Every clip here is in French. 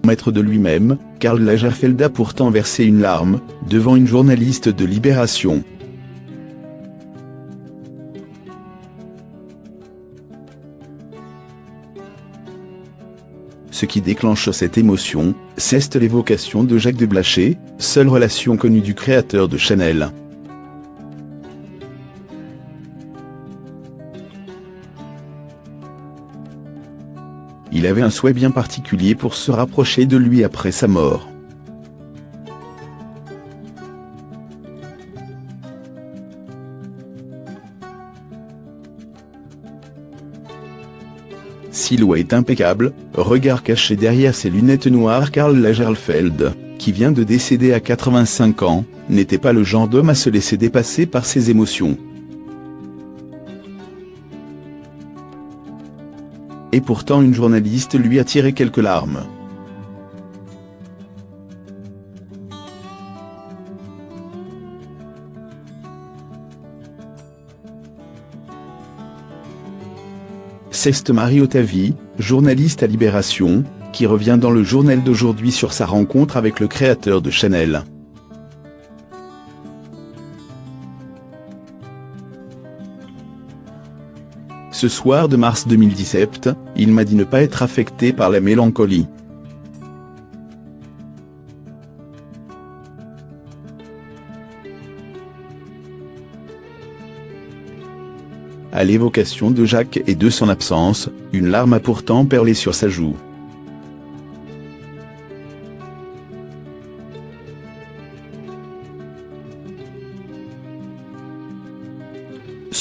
Maître de lui-même, Karl Lagerfeld a pourtant versé une larme, devant une journaliste de Libération. Ce qui déclenche cette émotion, c'est l'évocation de Jacques de Blachet, seule relation connue du créateur de Chanel. Il avait un souhait bien particulier pour se rapprocher de lui après sa mort. Silhouette impeccable, regard caché derrière ses lunettes noires. Karl Lagerfeld, qui vient de décéder à 85 ans, n'était pas le genre d'homme à se laisser dépasser par ses émotions. Et pourtant une journaliste lui a tiré quelques larmes. C'est Marie Ottavi, journaliste à Libération, qui revient dans le journal d'aujourd'hui sur sa rencontre avec le créateur de Chanel. Ce soir de mars 2017, il m'a dit ne pas être affecté par la mélancolie. À l'évocation de Jacques et de son absence, une larme a pourtant perlé sur sa joue.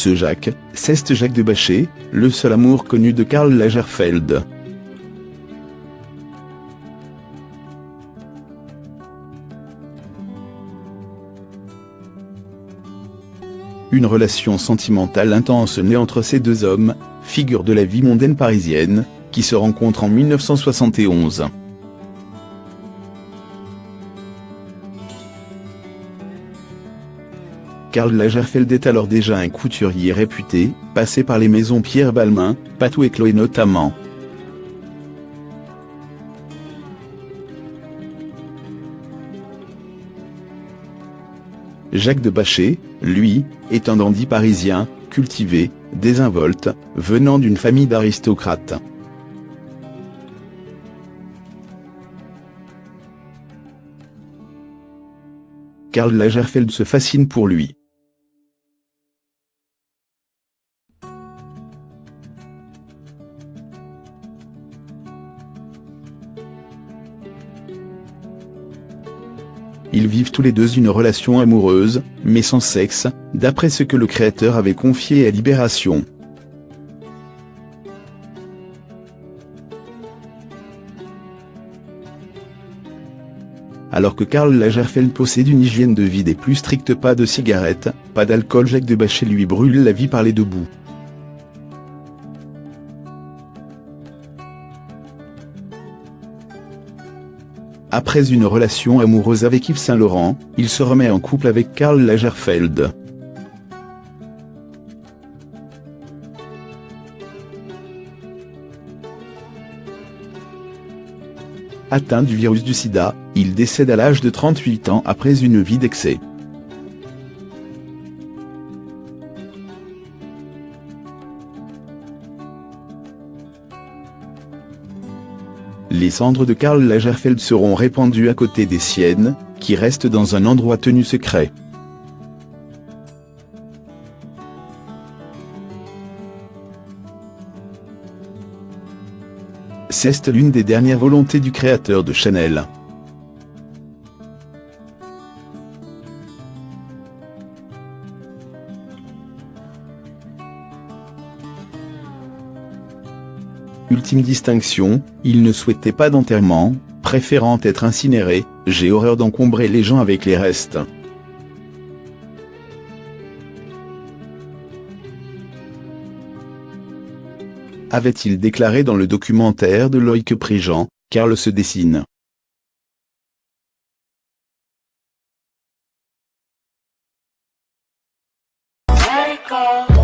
Ce Jacques, c'est Jacques de Blachet, le seul amour connu de Karl Lagerfeld. Une relation sentimentale intense naît entre ces deux hommes, figures de la vie mondaine parisienne, qui se rencontrent en 1971. Karl Lagerfeld est alors déjà un couturier réputé, passé par les maisons Pierre Balmain, Patou et Chloé notamment. Jacques de Blachet, lui, est un dandy parisien, cultivé, désinvolte, venant d'une famille d'aristocrates. Karl Lagerfeld se fascine pour lui. Ils vivent tous les deux une relation amoureuse, mais sans sexe, d'après ce que le créateur avait confié à Libération. Alors que Karl Lagerfeld possède une hygiène de vie des plus strictes, pas de cigarettes, pas d'alcool, Jacques de Blachet lui brûle la vie par les deux bouts. Après une relation amoureuse avec Yves Saint Laurent, il se remet en couple avec Karl Lagerfeld. Atteint du virus du sida, il décède à l'âge de 38 ans après une vie d'excès. Les cendres de Karl Lagerfeld seront répandues à côté des siennes, qui restent dans un endroit tenu secret. C'est l'une des dernières volontés du créateur de Chanel. Ultime distinction, il ne souhaitait pas d'enterrement, préférant être incinéré. J'ai horreur d'encombrer les gens avec les restes. Avait-il déclaré dans le documentaire de Loïc Prigent, Karl se dessine. Let it go.